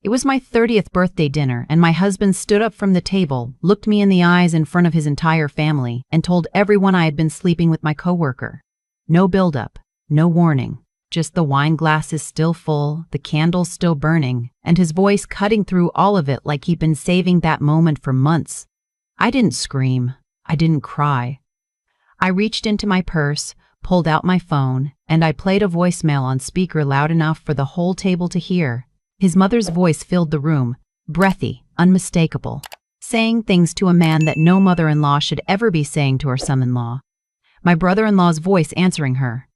It was my 30th birthday dinner, and my husband stood up from the table, looked me in the eyes in front of his entire family, and told everyone I had been sleeping with my coworker. No build-up, no warning, just the wine glasses still full, the candles still burning, and his voice cutting through all of it like he'd been saving that moment for months. I didn't scream. I didn't cry. I reached into my purse, pulled out my phone, and I played a voicemail on speaker loud enough for the whole table to hear. His mother's voice filled the room, breathy, unmistakable, saying things to a man that no mother-in-law should ever be saying to her son-in-law. My brother-in-law's voice answering her.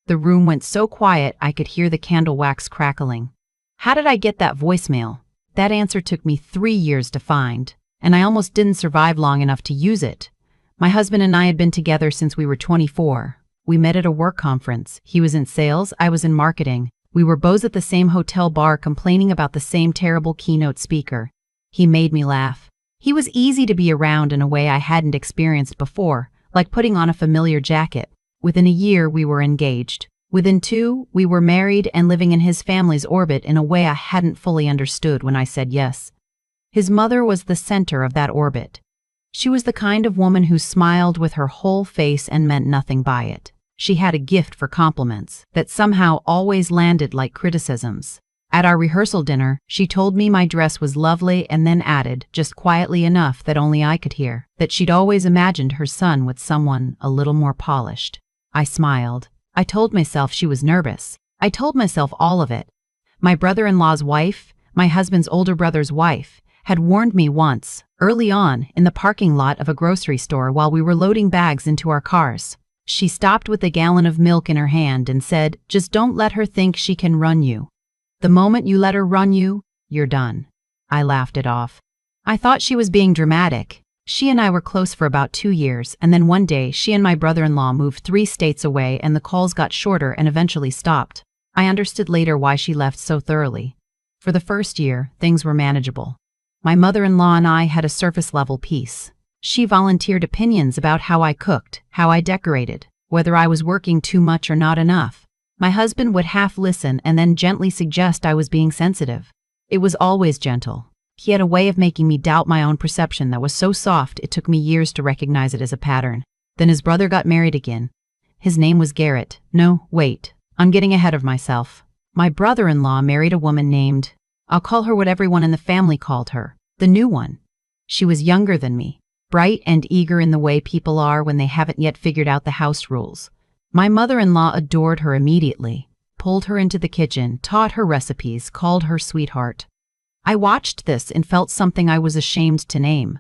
The room went so quiet I could hear the candle wax crackling. How did I get that voicemail? That answer took me 3 years to find, and I almost didn't survive long enough to use it. My husband and I had been together since we were 24. We met at a work conference. He was in sales, I was in marketing. We were both at the same hotel bar complaining about the same terrible keynote speaker. He made me laugh. He was easy to be around in a way I hadn't experienced before, like putting on a familiar jacket. Within a year, we were engaged. Within 2, we were married and living in his family's orbit in a way I hadn't fully understood when I said yes. His mother was the center of that orbit. She was the kind of woman who smiled with her whole face and meant nothing by it. She had a gift for compliments that somehow always landed like criticisms. At our rehearsal dinner, she told me my dress was lovely and then added, just quietly enough that only I could hear, that she'd always imagined her son with someone a little more polished. I smiled. I told myself she was nervous. I told myself all of it. My brother-in-law's wife, my husband's older brother's wife, had warned me once, early on, in the parking lot of a grocery store while we were loading bags into our cars. She stopped with a gallon of milk in her hand and said, "Just don't let her think she can run you. The moment you let her run you, you're done." I laughed it off. I thought she was being dramatic. She and I were close for about 2 years, and then one day she and my brother-in-law moved 3 states away and the calls got shorter and eventually stopped. I understood later why she left so thoroughly. For the first year, things were manageable. My mother-in-law and I had a surface-level peace. She volunteered opinions about how I cooked, how I decorated, whether I was working too much or not enough. My husband would half listen and then gently suggest I was being sensitive. It was always gentle. He had a way of making me doubt my own perception that was so soft it took me years to recognize it as a pattern. Then his brother got married again. His name was Garrett. No, wait. I'm getting ahead of myself. My brother-in-law married a woman named, I'll call her what everyone in the family called her, the new one. She was younger than me, bright and eager in the way people are when they haven't yet figured out the house rules. My mother-in-law adored her immediately, pulled her into the kitchen, taught her recipes, called her sweetheart. I watched this and felt something I was ashamed to name.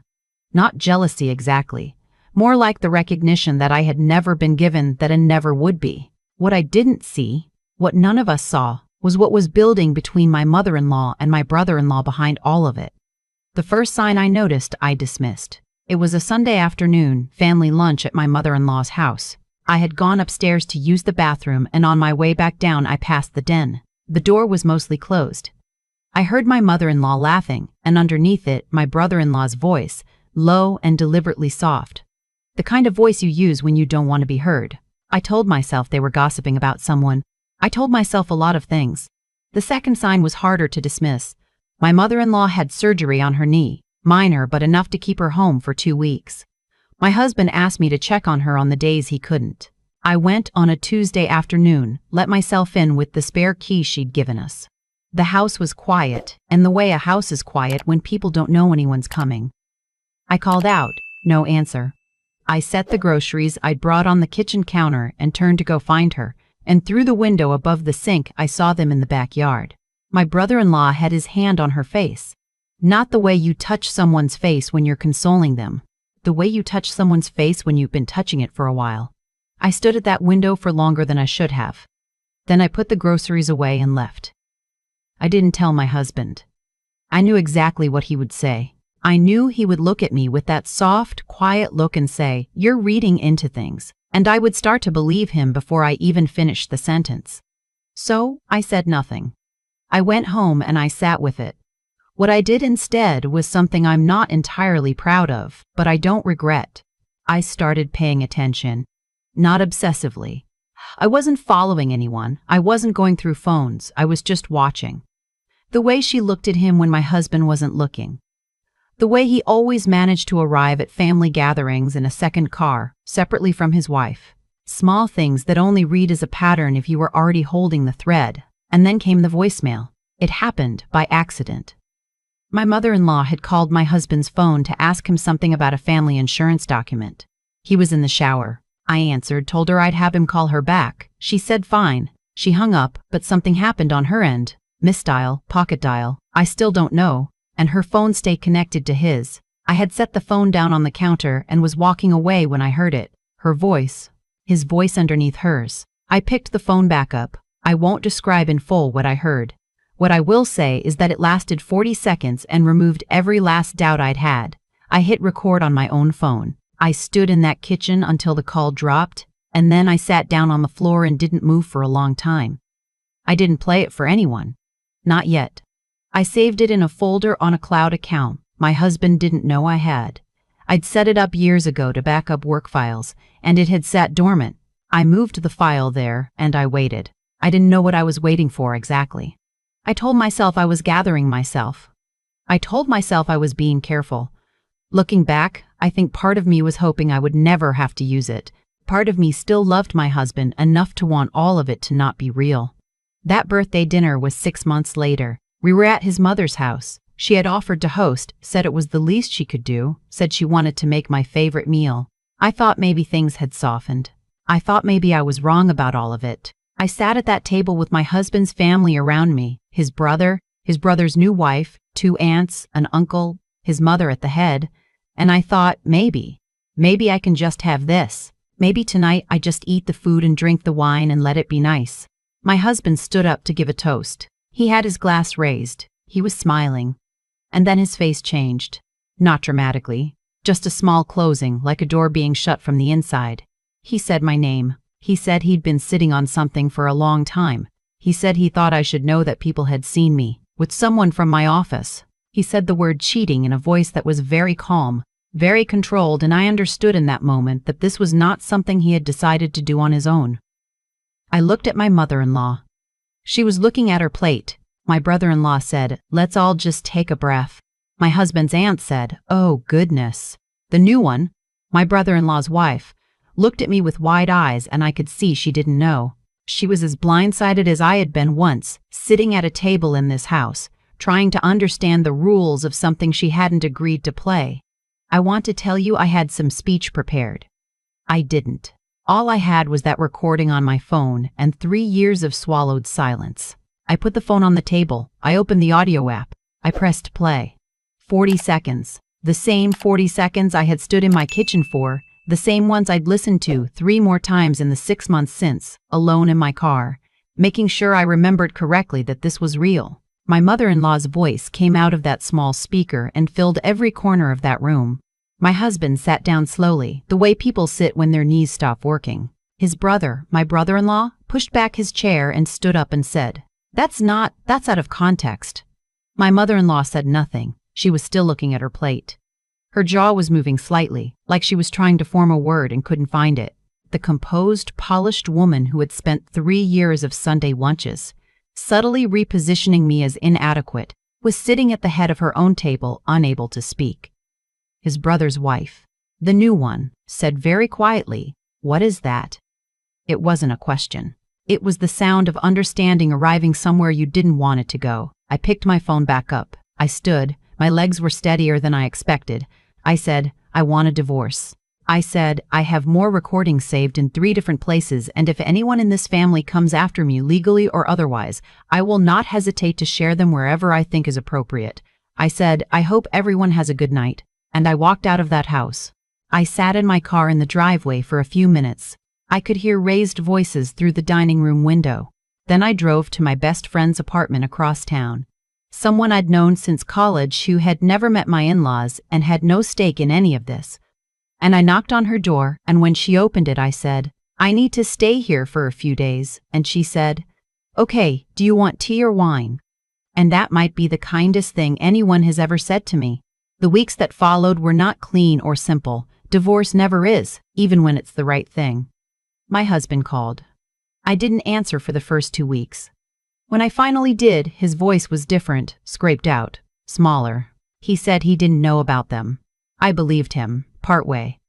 Not jealousy exactly, more like the recognition that I had never been given that and never would be. What I didn't see, what none of us saw, was what was building between my mother-in-law and my brother-in-law behind all of it. The first sign I noticed, I dismissed. It was a Sunday afternoon, family lunch at my mother-in-law's house. I had gone upstairs to use the bathroom, and on my way back down I passed the den. The door was mostly closed. I heard my mother-in-law laughing, and underneath it, my brother-in-law's voice, low and deliberately soft. The kind of voice you use when you don't want to be heard. I told myself they were gossiping about someone. I told myself a lot of things. The second sign was harder to dismiss. My mother-in-law had surgery on her knee, minor but enough to keep her home for 2 weeks. My husband asked me to check on her on the days he couldn't. I went on a Tuesday afternoon, let myself in with the spare key she'd given us. The house was quiet, and the way a house is quiet when people don't know anyone's coming. I called out, no answer. I set the groceries I'd brought on the kitchen counter and turned to go find her, and through the window above the sink I saw them in the backyard. My brother-in-law had his hand on her face. Not the way you touch someone's face when you're consoling them. The way you touch someone's face when you've been touching it for a while. I stood at that window for longer than I should have. Then I put the groceries away and left. I didn't tell my husband. I knew exactly what he would say. I knew he would look at me with that soft, quiet look and say, "You're reading into things." And I would start to believe him before I even finished the sentence. So I said nothing. I went home and I sat with it. What I did instead was something I'm not entirely proud of, but I don't regret. I started paying attention. Not obsessively. I wasn't following anyone. I wasn't going through phones. I was just watching. The way she looked at him when my husband wasn't looking. The way he always managed to arrive at family gatherings in a second car, separately from his wife. Small things that only read as a pattern if you were already holding the thread. And then came the voicemail. It happened by accident. My mother-in-law had called my husband's phone to ask him something about a family insurance document. He was in the shower. I answered, told her I'd have him call her back. She said fine. She hung up, but something happened on her end. Misdial, pocket dial, I still don't know, and her phone stayed connected to his. I had set the phone down on the counter and was walking away when I heard it. Her voice. His voice underneath hers. I picked the phone back up. I won't describe in full what I heard. What I will say is that it lasted 40 seconds and removed every last doubt I'd had. I hit record on my own phone. I stood in that kitchen until the call dropped, and then I sat down on the floor and didn't move for a long time. I didn't play it for anyone. Not yet. I saved it in a folder on a cloud account my husband didn't know I had. I'd set it up years ago to back up work files, and it had sat dormant. I moved the file there, and I waited. I didn't know what I was waiting for exactly. I told myself I was gathering myself. I told myself I was being careful. Looking back, I think part of me was hoping I would never have to use it. Part of me still loved my husband enough to want all of it to not be real. That birthday dinner was 6 months later. We were at his mother's house. She had offered to host, said it was the least she could do, said she wanted to make my favorite meal. I thought maybe things had softened. I thought maybe I was wrong about all of it. I sat at that table with my husband's family around me, his brother, his brother's new wife, 2 aunts, an uncle, his mother at the head, and I thought, maybe I can just have this. Maybe tonight I just eat the food and drink the wine and let it be nice. My husband stood up to give a toast. He had his glass raised. He was smiling. And then his face changed. Not dramatically, just a small closing, like a door being shut from the inside. He said my name. He said he'd been sitting on something for a long time. He said he thought I should know that people had seen me with someone from my office. He said the word cheating in a voice that was very calm, very controlled, and I understood in that moment that this was not something he had decided to do on his own. I looked at my mother-in-law. She was looking at her plate. My brother-in-law said, "Let's all just take a breath." My husband's aunt said, "Oh, goodness." The new one, my brother-in-law's wife, looked at me with wide eyes, and I could see she didn't know. She was as blindsided as I had been once, sitting at a table in this house, trying to understand the rules of something she hadn't agreed to play. I want to tell you I had some speech prepared. I didn't. All I had was that recording on my phone and 3 years of swallowed silence. I put the phone on the table. I opened the audio app. I pressed play. 40 seconds. The same 40 seconds I had stood in my kitchen for, the same ones I'd listened to 3 more times in the 6 months since, alone in my car, making sure I remembered correctly that this was real. My mother-in-law's voice came out of that small speaker and filled every corner of that room. My husband sat down slowly, the way people sit when their knees stop working. His brother, my brother-in-law, pushed back his chair and stood up and said, that's out of context." My mother-in-law said nothing. She was still looking at her plate. Her jaw was moving slightly, like she was trying to form a word and couldn't find it. The composed, polished woman who had spent 3 years of Sunday lunches, subtly repositioning me as inadequate, was sitting at the head of her own table, unable to speak. His brother's wife, the new one, said very quietly, "What is that?" It wasn't a question. It was the sound of understanding arriving somewhere you didn't want it to go. I picked my phone back up. I stood. My legs were steadier than I expected. I said, "I want a divorce." I said, "I have more recordings saved in 3 different places, and if anyone in this family comes after me legally or otherwise, I will not hesitate to share them wherever I think is appropriate." I said, "I hope everyone has a good night." And I walked out of that house. I sat in my car in the driveway for a few minutes. I could hear raised voices through the dining room window. Then I drove to my best friend's apartment across town. Someone I'd known since college who had never met my in-laws and had no stake in any of this. And I knocked on her door, and when she opened it, I said, "I need to stay here for a few days." And she said, "Okay, do you want tea or wine?" And that might be the kindest thing anyone has ever said to me. The weeks that followed were not clean or simple. Divorce never is, even when it's the right thing. My husband called. I didn't answer for the first 2 weeks. When I finally did, his voice was different, scraped out, smaller. He said he didn't know about them. I believed him, partway.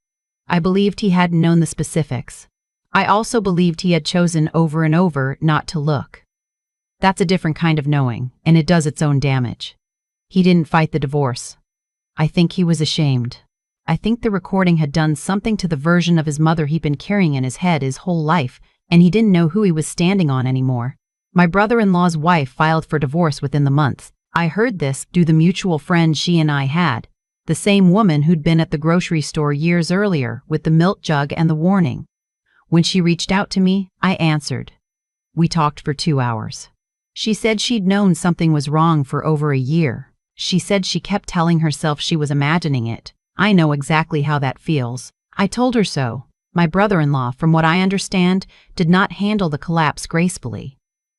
I believed he hadn't known the specifics. I also believed he had chosen over and over not to look. That's a different kind of knowing, and it does its own damage. He didn't fight the divorce. I think he was ashamed. I think the recording had done something to the version of his mother he'd been carrying in his head his whole life, and he didn't know who he was standing on anymore. My brother-in-law's wife filed for divorce within the month. I heard this through the mutual friend she and I had, the same woman who'd been at the grocery store years earlier with the milk jug and the warning. When she reached out to me, I answered. We talked for 2 hours. She said she'd known something was wrong for over a year. She said she kept telling herself she was imagining it. I know exactly how that feels. I told her so. My brother-in-law, from what I understand, did not handle the collapse gracefully.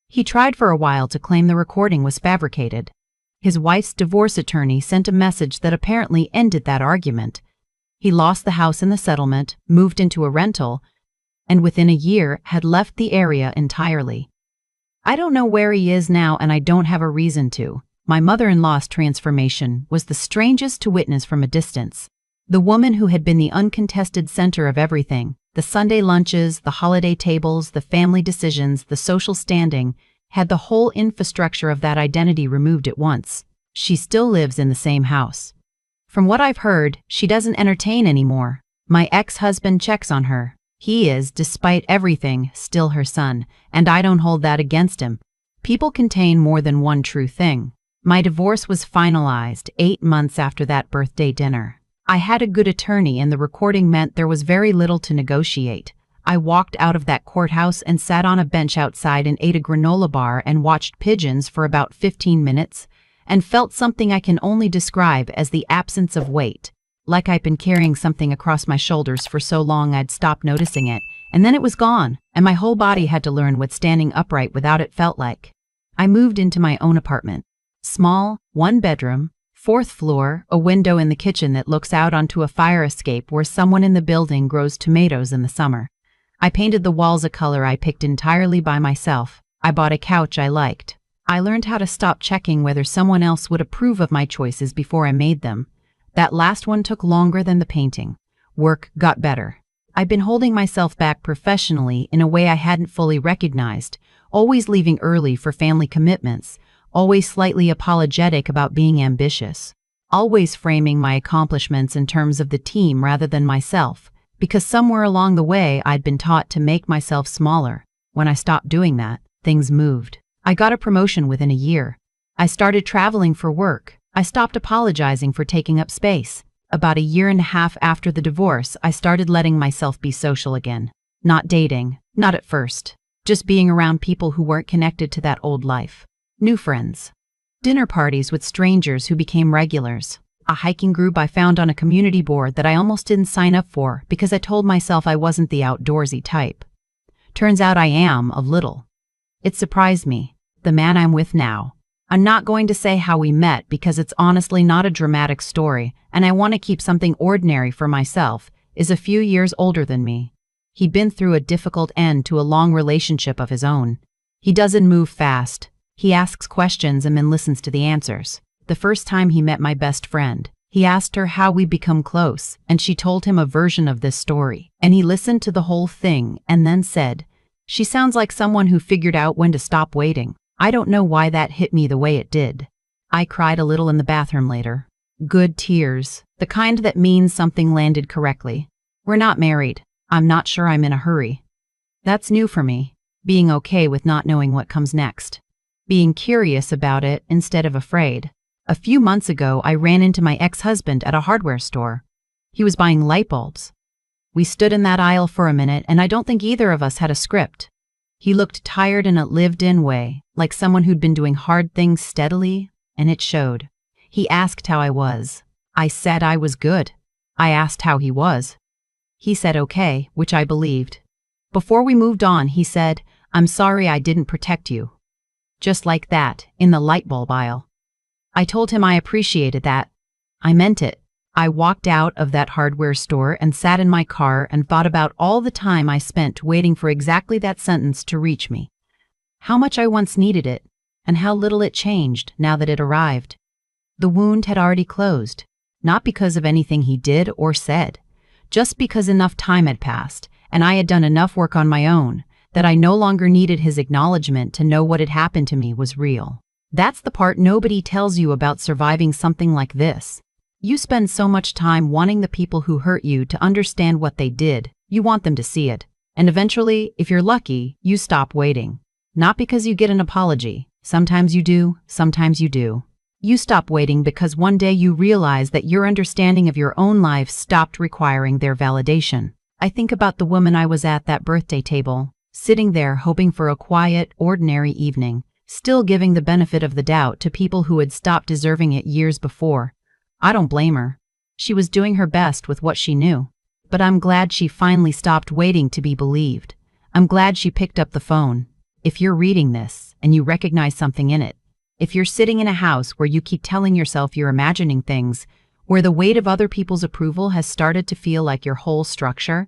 He tried for a while to claim the recording was fabricated. His wife's divorce attorney sent a message that apparently ended that argument. He lost the house in the settlement, moved into a rental, and within a year had left the area entirely. I don't know where he is now, and I don't have a reason to. My mother-in-law's transformation was the strangest to witness from a distance. The woman who had been the uncontested center of everything, the Sunday lunches, the holiday tables, the family decisions, the social standing, had the whole infrastructure of that identity removed at once. She still lives in the same house. From what I've heard, she doesn't entertain anymore. My ex-husband checks on her. He is, despite everything, still her son, and I don't hold that against him. People contain more than one true thing. My divorce was finalized 8 months after that birthday dinner. I had a good attorney, and the recording meant there was very little to negotiate. I walked out of that courthouse and sat on a bench outside and ate a granola bar and watched pigeons for about 15 minutes and felt something I can only describe as the absence of weight. Like I'd been carrying something across my shoulders for so long I'd stopped noticing it, and then it was gone, and my whole body had to learn what standing upright without it felt like. I moved into my own apartment. Small, 1 bedroom, 4th floor, a window in the kitchen that looks out onto a fire escape where someone in the building grows tomatoes in the summer. I painted the walls a color I picked entirely by myself. I bought a couch I liked. I learned how to stop checking whether someone else would approve of my choices before I made them. That last one took longer than the painting. Work got better. I'd been holding myself back professionally in a way I hadn't fully recognized, always leaving early for family commitments, always slightly apologetic about being ambitious, always framing my accomplishments in terms of the team rather than myself, because somewhere along the way I'd been taught to make myself smaller. When I stopped doing that, things moved. I got a promotion within a year. I started traveling for work. I stopped apologizing for taking up space. About 1.5 years after the divorce, I started letting myself be social again. Not dating, not at first. Just being around people who weren't connected to that old life. New friends. Dinner parties with strangers who became regulars. A hiking group I found on a community board that I almost didn't sign up for because I told myself I wasn't the outdoorsy type. Turns out I am, a little. It surprised me. The man I'm with now. I'm not going to say how we met because it's honestly not a dramatic story, and I want to keep something ordinary for myself, is a few years older than me. He'd been through a difficult end to a long relationship of his own. He doesn't move fast. He asks questions and then listens to the answers. The first time he met my best friend, he asked her how we become close, and she told him a version of this story, and he listened to the whole thing and then said, "She sounds like someone who figured out when to stop waiting." I don't know why that hit me the way it did. I cried a little in the bathroom later. Good tears, the kind that means something landed correctly. We're not married. I'm not sure I'm in a hurry. That's new for me, being okay with not knowing what comes next. Being curious about it instead of afraid. A few months ago, I ran into my ex-husband at a hardware store. He was buying light bulbs. We stood in that aisle for a minute, and I don't think either of us had a script. He looked tired in a lived-in way, like someone who'd been doing hard things steadily, and it showed. He asked how I was. I said I was good. I asked how he was. He said okay, which I believed. Before we moved on, he said, "I'm sorry I didn't protect you." Just like that, in the light bulb aisle. I told him I appreciated that. I meant it. I walked out of that hardware store and sat in my car and thought about all the time I spent waiting for exactly that sentence to reach me. How much I once needed it, and how little it changed now that it arrived. The wound had already closed, not because of anything he did or said, just because enough time had passed, and I had done enough work on my own, that I no longer needed his acknowledgement to know what had happened to me was real. That's the part nobody tells you about surviving something like this. You spend so much time wanting the people who hurt you to understand what they did, you want them to see it. And eventually, if you're lucky, you stop waiting. Not because you get an apology. Sometimes you do, sometimes you do. You stop waiting because one day you realize that your understanding of your own life stopped requiring their validation. I think about the woman I was at that birthday table, sitting there hoping for a quiet, ordinary evening, still giving the benefit of the doubt to people who had stopped deserving it years before. I don't blame her. She was doing her best with what she knew. But I'm glad she finally stopped waiting to be believed. I'm glad she picked up the phone. If you're reading this and you recognize something in it, if you're sitting in a house where you keep telling yourself you're imagining things, where the weight of other people's approval has started to feel like your whole structure,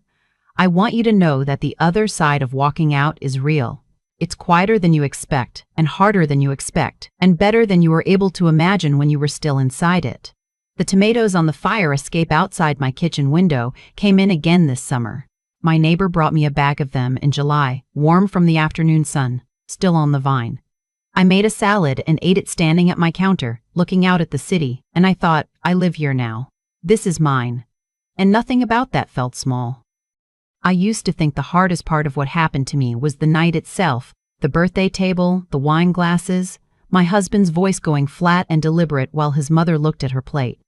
I want you to know that the other side of walking out is real. It's quieter than you expect, and harder than you expect, and better than you were able to imagine when you were still inside it. The tomatoes on the fire escape outside my kitchen window came in again this summer. My neighbor brought me a bag of them in July, warm from the afternoon sun, still on the vine. I made a salad and ate it standing at my counter, looking out at the city, and I thought, I live here now. This is mine. And nothing about that felt small. I used to think the hardest part of what happened to me was the night itself, the birthday table, the wine glasses, my husband's voice going flat and deliberate while his mother looked at her plate.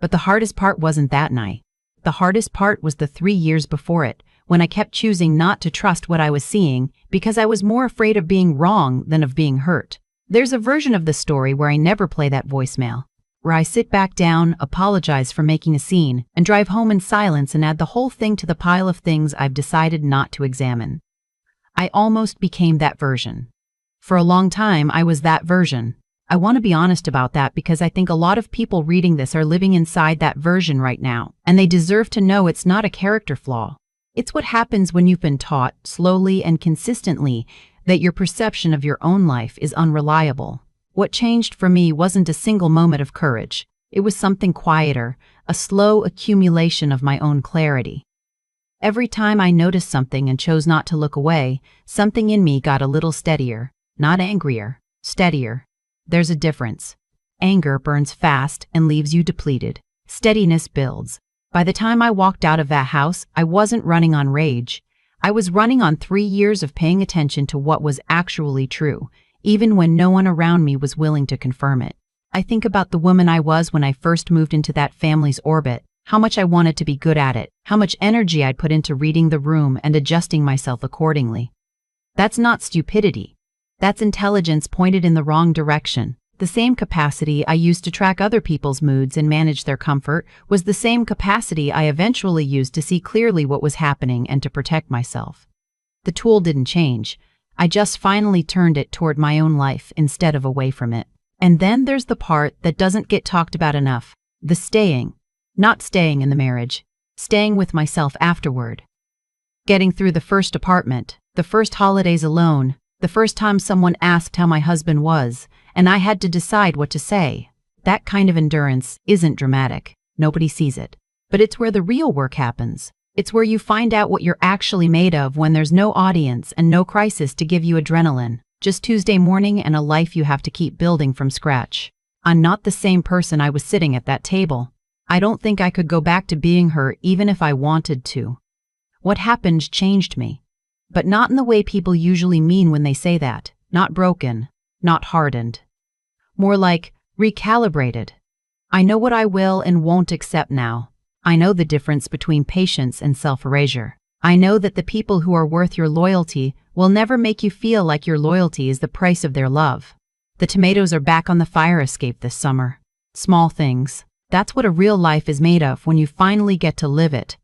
But the hardest part wasn't that night. The hardest part was the 3 years before it, when I kept choosing not to trust what I was seeing because I was more afraid of being wrong than of being hurt. There's a version of the story where I never play that voicemail, where I sit back down, apologize for making a scene, and drive home in silence and add the whole thing to the pile of things I've decided not to examine. I almost became that version. For a long time, I was that version. I want to be honest about that because I think a lot of people reading this are living inside that version right now, and they deserve to know it's not a character flaw. It's what happens when you've been taught, slowly and consistently, that your perception of your own life is unreliable. What changed for me wasn't a single moment of courage. It was something quieter, a slow accumulation of my own clarity. Every time I noticed something and chose not to look away, something in me got a little steadier, not angrier, steadier. There's a difference. Anger burns fast and leaves you depleted. Steadiness builds. By the time I walked out of that house, I wasn't running on rage. I was running on 3 years of paying attention to what was actually true, even when no one around me was willing to confirm it. I think about the woman I was when I first moved into that family's orbit, how much I wanted to be good at it, how much energy I'd put into reading the room and adjusting myself accordingly. That's not stupidity. That's intelligence pointed in the wrong direction. The same capacity I used to track other people's moods and manage their comfort was the same capacity I eventually used to see clearly what was happening and to protect myself. The tool didn't change. I just finally turned it toward my own life instead of away from it. And then there's the part that doesn't get talked about enough. The staying. Not staying in the marriage. Staying with myself afterward. Getting through the first apartment, the first holidays alone, the first time someone asked how my husband was, and I had to decide what to say. That kind of endurance isn't dramatic. Nobody sees it. But it's where the real work happens. It's where you find out what you're actually made of when there's no audience and no crisis to give you adrenaline. Just Tuesday morning and a life you have to keep building from scratch. I'm not the same person I was sitting at that table. I don't think I could go back to being her even if I wanted to. What happened changed me. But not in the way people usually mean when they say that. Not broken. Not hardened. More like recalibrated. I know what I will and won't accept now. I know the difference between patience and self-erasure. I know that the people who are worth your loyalty will never make you feel like your loyalty is the price of their love. The tomatoes are back on the fire escape this summer. Small things. That's what a real life is made of when you finally get to live it.